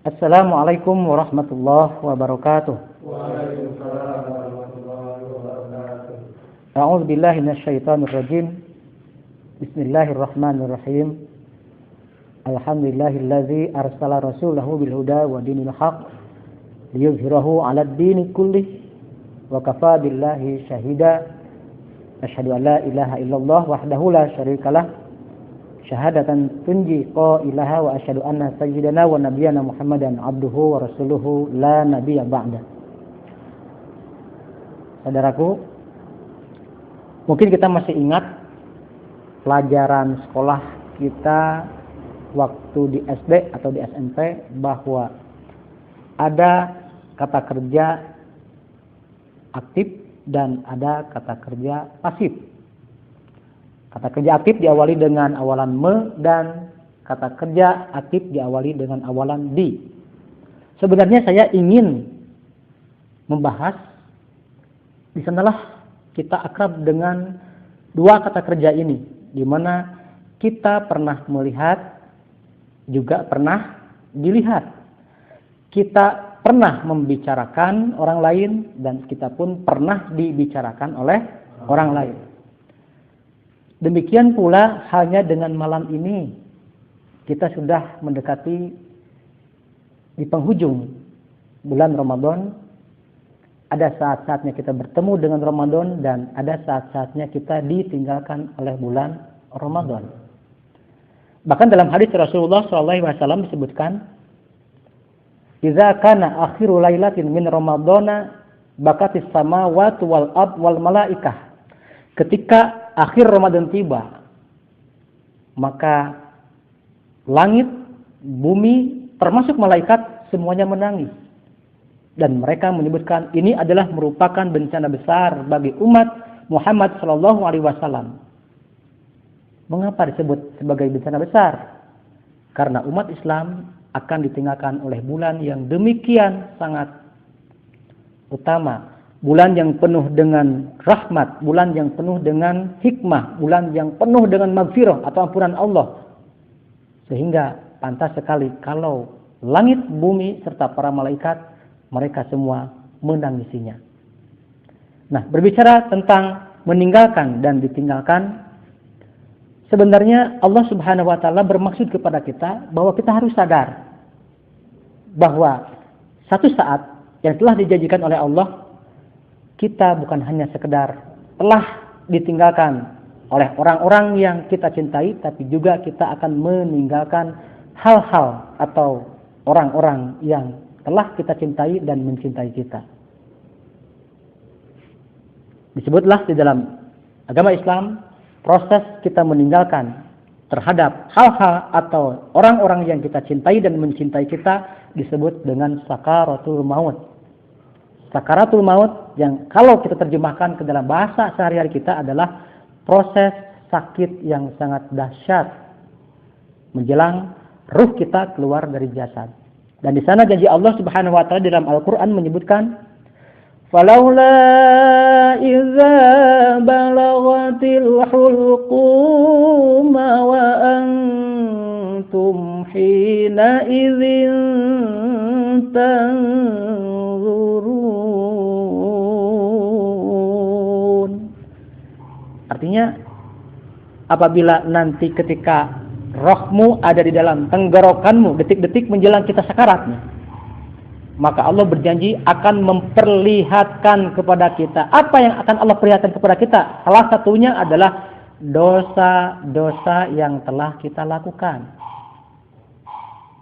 Assalamualaikum warahmatullahi wabarakatuh. Waalaikumsalam warahmatullahi wabarakatuh. A'udzu billahi minasyaitonir rajim. Bismillahirrahmanirrahim. Alhamdulillahillazi arsala rasulahu bil huda wa dinil haq liyuzhirahu 'alad dini kullih wa kafaa billahi shahida. Asyhadu an la ilaha illallah wahdahu la syarikalah syahadatan tunji qailaha wa asyhadu anna sayyidana wa nabiyyana Muhammadan abduhu wa rasuluhu la nabiyya ba'da. Saudaraku, mungkin kita masih ingat pelajaran sekolah kita waktu di SD atau di SMP bahwa ada kata kerja aktif dan ada kata kerja pasif. Kata kerja aktif diawali dengan awalan me dan kata kerja aktif diawali dengan awalan di. Sebenarnya saya ingin membahas di sanalah kita akrab dengan dua kata kerja ini, di mana kita pernah melihat juga pernah dilihat. Kita pernah membicarakan orang lain dan kita pun pernah dibicarakan oleh orang lain. Demikian pula halnya dengan malam ini, kita sudah mendekati di penghujung bulan Ramadan. Ada saat-saatnya kita bertemu dengan Ramadan dan ada saat-saatnya kita ditinggalkan oleh bulan Ramadan. Bahkan dalam hadis Rasulullah SAW disebutkan, "Idza kana akhiru lailatin min Ramadana bakatis samawati wal ard wal malaikah." Ketika akhir Ramadan tiba, maka langit, bumi, termasuk malaikat semuanya menangis. Dan mereka menyebutkan ini adalah merupakan bencana besar bagi umat Muhammad SAW. Mengapa disebut sebagai bencana besar? Karena umat Islam akan ditinggalkan oleh bulan yang demikian sangat utama. Bulan yang penuh dengan rahmat, bulan yang penuh dengan hikmah, bulan yang penuh dengan maghfirah atau ampunan Allah. Sehingga pantas sekali kalau langit, bumi, serta para malaikat, mereka semua menangisinya. Nah, berbicara tentang meninggalkan dan ditinggalkan, sebenarnya Allah Subhanahu wa Ta'ala bermaksud kepada kita bahwa kita harus sadar bahwa satu saat yang telah dijanjikan oleh Allah, kita bukan hanya sekedar telah ditinggalkan oleh orang-orang yang kita cintai, tapi juga kita akan meninggalkan hal-hal atau orang-orang yang telah kita cintai dan mencintai kita. Disebutlah di dalam agama Islam, proses kita meninggalkan terhadap hal-hal atau orang-orang yang kita cintai dan mencintai kita disebut dengan sakaratul maut. Sakaratul maut yang kalau kita terjemahkan ke dalam bahasa sehari-hari kita adalah proses sakit yang sangat dahsyat menjelang ruh kita keluar dari jasad. Dan di sana janji Allah Subhanahu wa Ta'ala dalam Al-Qur'an menyebutkan, "Falaula idza balaghatil hulquma wa antum hina idzin tanzurun." Artinya, apabila nanti ketika rohmu ada di dalam tenggorokanmu, detik-detik menjelang kita sakaratnya, maka Allah berjanji akan memperlihatkan kepada kita. Apa yang akan Allah perlihatkan kepada kita? Salah satunya adalah dosa-dosa yang telah kita lakukan.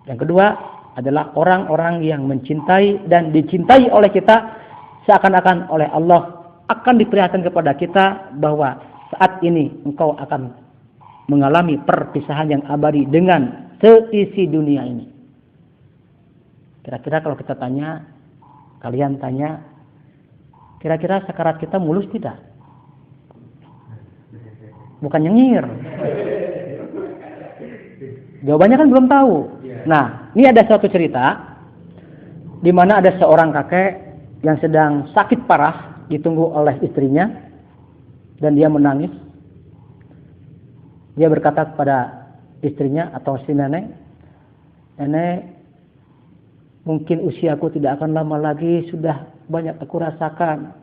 Yang kedua adalah orang-orang yang mencintai dan dicintai oleh kita, seakan-akan oleh Allah akan diperlihatkan kepada kita bahwa saat ini engkau akan mengalami perpisahan yang abadi dengan seisi dunia ini. Kira-kira kalau kita tanya, kalian tanya, kira-kira sakarat kita mulus tidak? Bukan nyengir. Jawabannya kan belum tahu. Nah, ini ada suatu cerita di mana ada seorang kakek yang sedang sakit parah ditunggu oleh istrinya dan dia menangis. Dia berkata kepada istrinya atau si nenek, "Nenek, Mungkin usiaku tidak akan lama lagi, sudah banyak aku rasakan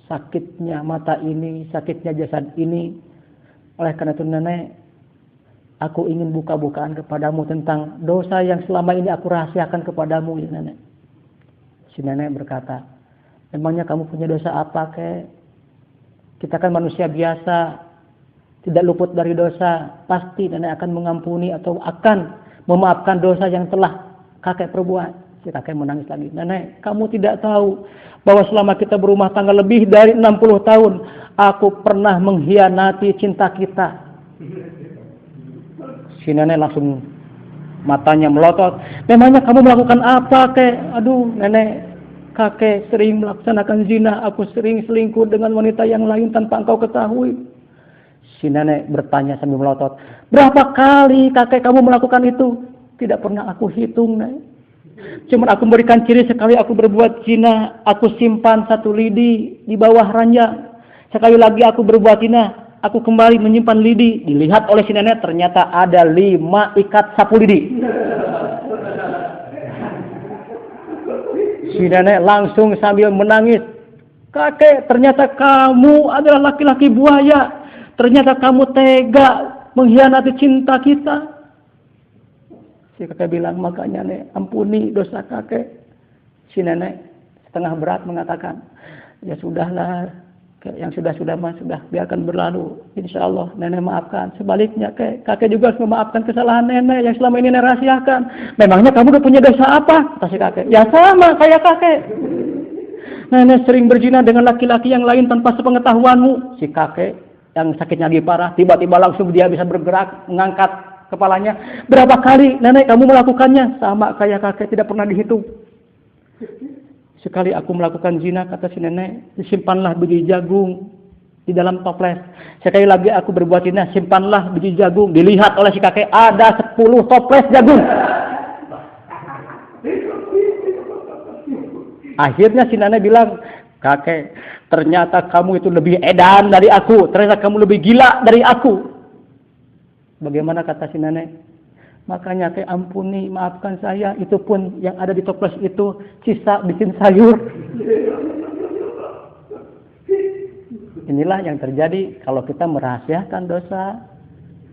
sakitnya mata ini, sakitnya jasad ini. Oleh karena itu nenek, aku ingin buka-bukaan kepadamu tentang dosa yang selama ini aku rahasiakan kepadamu, ya nenek. Si nenek berkata, emangnya kamu punya dosa apa, kek? Kita kan manusia biasa, tidak luput dari dosa. Pasti nenek akan mengampuni atau akan memaafkan dosa yang telah kakek perbuat. Si kakek menangis lagi. Nenek, kamu tidak tahu bahwa selama kita berumah tangga lebih dari 60 tahun, aku pernah mengkhianati cinta kita. Si nenek langsung matanya melotot. Memangnya kamu melakukan apa, kek? Aduh, nenek, kakek sering melaksanakan zina. Aku sering selingkuh dengan wanita yang lain tanpa engkau ketahui. Si nenek bertanya sambil melotot. Berapa kali kakek kamu melakukan itu? Tidak pernah aku hitung, nek. Cuma aku memberikan ciri sekali aku berbuat zina, aku simpan 1 lidi di bawah ranjang. Sekali lagi aku berbuat zina, aku kembali menyimpan lidi. Dilihat oleh si nenek, ternyata ada 5 ikat sapu lidi. Si nenek langsung sambil menangis. Kakek, ternyata kamu adalah laki-laki buaya. Ternyata kamu tega mengkhianati cinta kita. Si kakek bilang, makanya nek, ampuni dosa kakek. Si nenek setengah berat mengatakan, ya sudahlah, yang sudah-sudah mah sudah, biarkan berlalu. Insya Allah nenek maafkan. Sebaliknya kakek juga harus memaafkan kesalahan nenek yang selama ini nenek rahasiakan. Memangnya kamu udah punya dosa apa? Kata si kakek. Ya sama kayak kakek. Nenek sering berzina dengan laki-laki yang lain tanpa sepengetahuanmu. Si kakek yang sakitnya lagi parah, tiba-tiba langsung dia bisa bergerak, mengangkat kepalanya. Berapa kali nenek kamu melakukannya? Sama kayak kakek, tidak pernah dihitung. Sekali aku melakukan zina, kata si nenek, simpanlah biji jagung di dalam toples. Sekali lagi aku berbuat zina, simpanlah biji jagung. Dilihat oleh si kakek, ada 10 toples jagung. Akhirnya si nenek bilang, kakek, ternyata kamu itu lebih edan dari aku. Ternyata kamu lebih gila dari aku. Bagaimana kata si nenek? Makanya kek ampuni, maafkan saya. Itu pun yang ada di toples itu sisa bikin sayur. Inilah yang terjadi kalau kita merahasiakan dosa.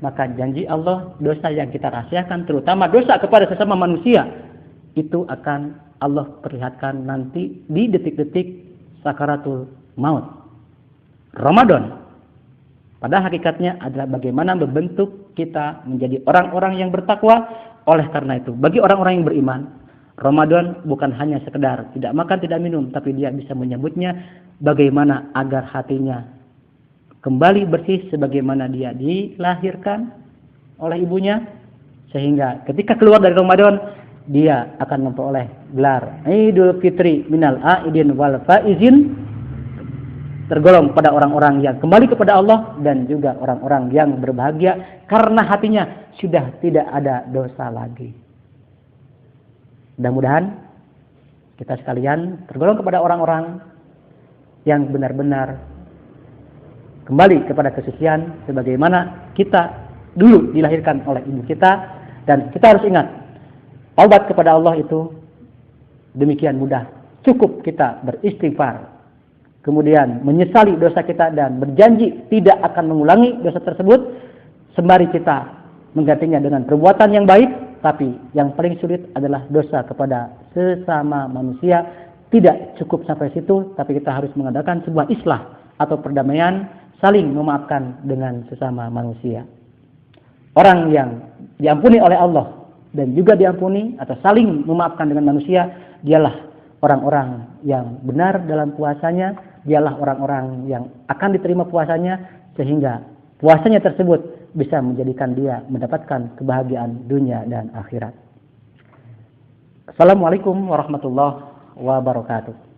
Maka janji Allah, dosa yang kita rahasiakan, terutama dosa kepada sesama manusia, itu akan Allah perlihatkan nanti di detik-detik sakaratul maut. Ramadan pada hakikatnya adalah bagaimana membentuk kita menjadi orang-orang yang bertakwa. Oleh karena itu, bagi orang-orang yang beriman, Ramadan bukan hanya sekedar tidak makan, tidak minum, tapi dia bisa menyebutnya bagaimana agar hatinya kembali bersih sebagaimana dia dilahirkan oleh ibunya, sehingga ketika keluar dari Ramadan dia akan memperoleh gelar Idul Fitri minal aidin wal faizin, tergolong pada orang-orang yang kembali kepada Allah dan juga orang-orang yang berbahagia karena hatinya sudah tidak ada dosa lagi. Mudah-mudahan kita sekalian tergolong kepada orang-orang yang benar-benar kembali kepada kesucian sebagaimana kita dulu dilahirkan oleh ibu kita. Dan kita harus ingat, taubat kepada Allah itu demikian mudah. Cukup kita beristighfar, kemudian menyesali dosa kita dan berjanji tidak akan mengulangi dosa tersebut. Sembari kita menggantinya dengan perbuatan yang baik. Tapi yang paling sulit adalah dosa kepada sesama manusia. Tidak cukup sampai situ, tapi kita harus mengadakan sebuah islah atau perdamaian, saling memaafkan dengan sesama manusia. Orang yang diampuni oleh Allah dan juga diampuni atau saling memaafkan dengan manusia, dialah orang-orang yang benar dalam puasanya, dialah orang-orang yang akan diterima puasanya, sehingga puasanya tersebut bisa menjadikan dia mendapatkan kebahagiaan dunia dan akhirat. Assalamualaikum warahmatullahi wabarakatuh.